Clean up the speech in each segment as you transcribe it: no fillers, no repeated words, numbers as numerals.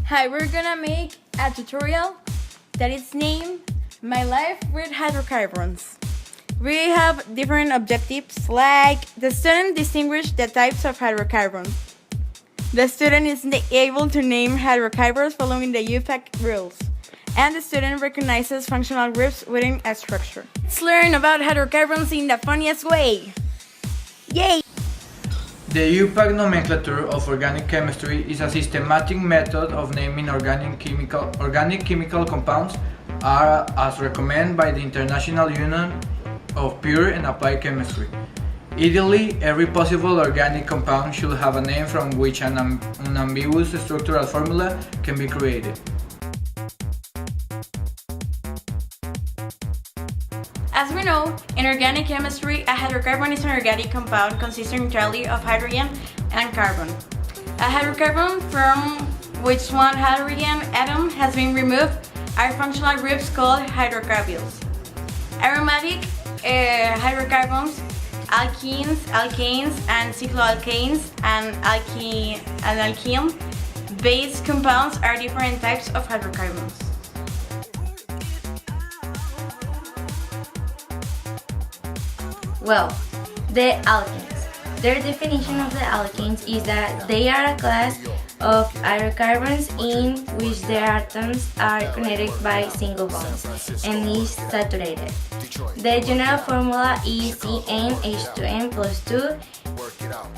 Hi, we're gonna make a tutorial that is named My Life with Hydrocarbons. We have different objectives like the student distinguish the types of hydrocarbons. The student is able to name hydrocarbons following the UPAC rules. And the student recognizes functional groups within a structure. Let's learn about hydrocarbons in the funniest way. Yay! The UPAC nomenclature of organic chemistry is a systematic method of naming organic chemical compounds as recommended by the International Union of Pure and Applied Chemistry. Ideally, every possible organic compound should have a name from which an ambiguous structural formula can be created. As we know, in organic chemistry, a hydrocarbon is an organic compound consisting entirely of hydrogen and carbon. A hydrocarbon from which one hydrogen atom has been removed are functional groups called hydrocarbyls. Aromatic hydrocarbons, alkenes, alkanes, and cycloalkanes, and alkene-based compounds are different types of hydrocarbons. Well, the alkenes. Their definition of the alkenes is that they are a class of hydrocarbons in which their atoms are connected by single bonds and is saturated. The general formula is CnH2n plus 2.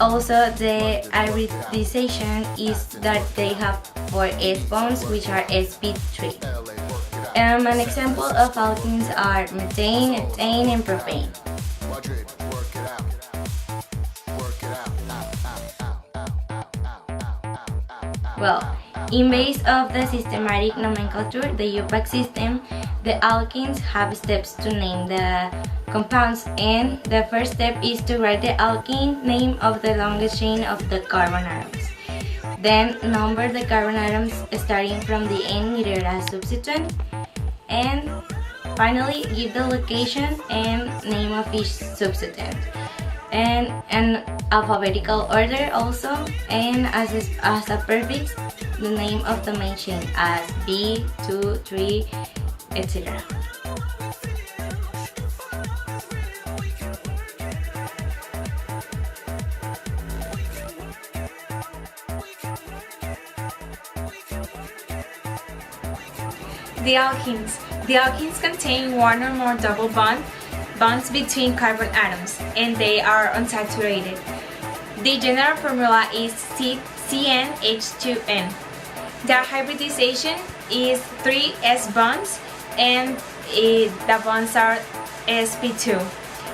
Also, the hybridization is that they have 4 S bonds, which are sp3. An example of alkenes are methane, ethane, and propane. Well, in base of the systematic nomenclature, the UPAC system, the alkenes have steps to name the compounds, and the first step is to write the alkene name of the longest chain of the carbon atoms. Then number the carbon atoms starting from the N needed as substituent, and finally give the location and name of each substituent, and an alphabetical order also, and as a prefix the name of the main chain as B, 2, 3, etc. The alkenes contain one or more double bonds between carbon atoms, and they are unsaturated. The general formula is CnH2n. The hybridization is 3 S bonds, and the bonds are sp2.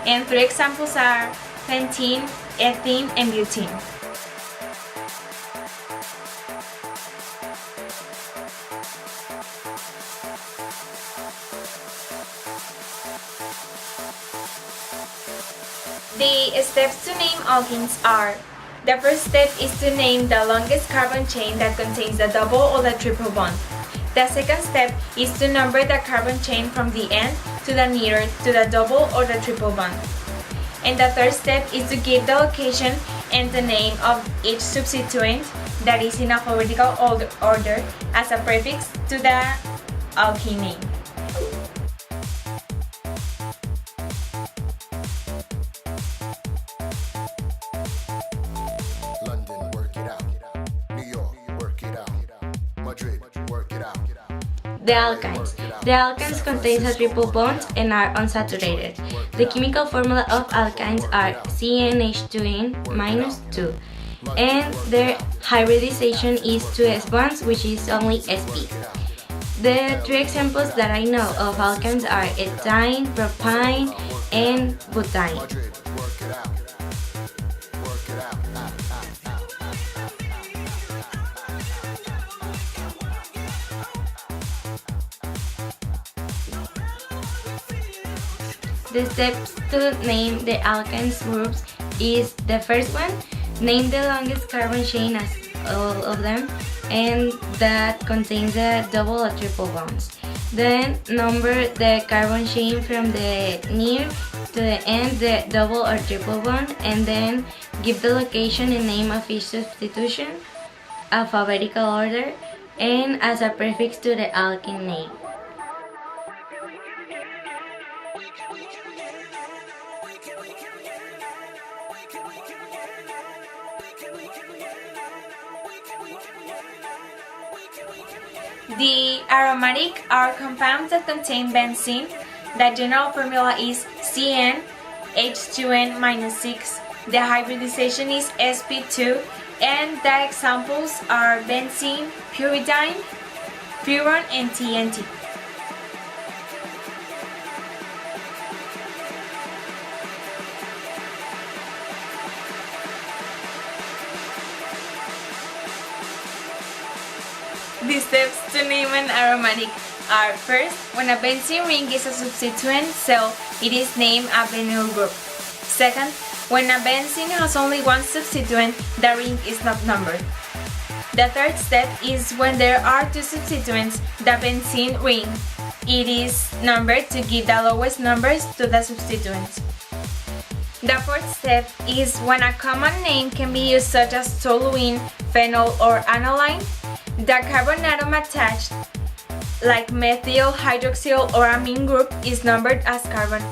And 3 examples are pentene, ethene, and butene. The steps to name alkenes are: the first step is to name the longest carbon chain that contains the double or the triple bond. The second step is to number the carbon chain from the end to the nearer to the double or the triple bond. And the third step is to give the location and the name of each substituent that is in alphabetical order as a prefix to the alkene name. The alkynes. The alkynes contain a triple bond and are unsaturated. The chemical formula of alkynes are CnH2n minus 2, and their hybridization is 2 S bonds, which is only sp. The 3 examples that I know of alkynes are ethane, propane, and butane. The steps to name the alkynes groups is: the first one, name the longest carbon chain as all of them, and that contains the double or triple bonds. Then number the carbon chain from the near to the end, the double or triple bond, and then give the location and name of each substitution, alphabetical order, and as a prefix to the alkene name. The aromatic are compounds that contain benzene. The general formula is CnH2n-6. The hybridization is sp2, and the examples are benzene, pyridine, furan, and TNT. The steps to name an aromatic are: first, when a benzene ring is a substituent cell, it is named a benyl group. Second, when a benzene has only one substituent, the ring is not numbered. The third step is when there are two substituents, the benzene ring. It is numbered to give the lowest numbers to the substituents. The fourth step is when a common name can be used, such as toluene, phenol, or aniline. The carbon atom attached, like methyl, hydroxyl, or amine group, is numbered as carbon.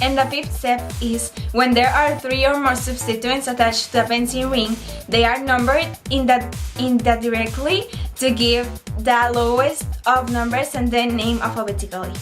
And the fifth step is when there are three or more substituents attached to the benzene ring, they are numbered indirectly to give the lowest of numbers and then named alphabetically.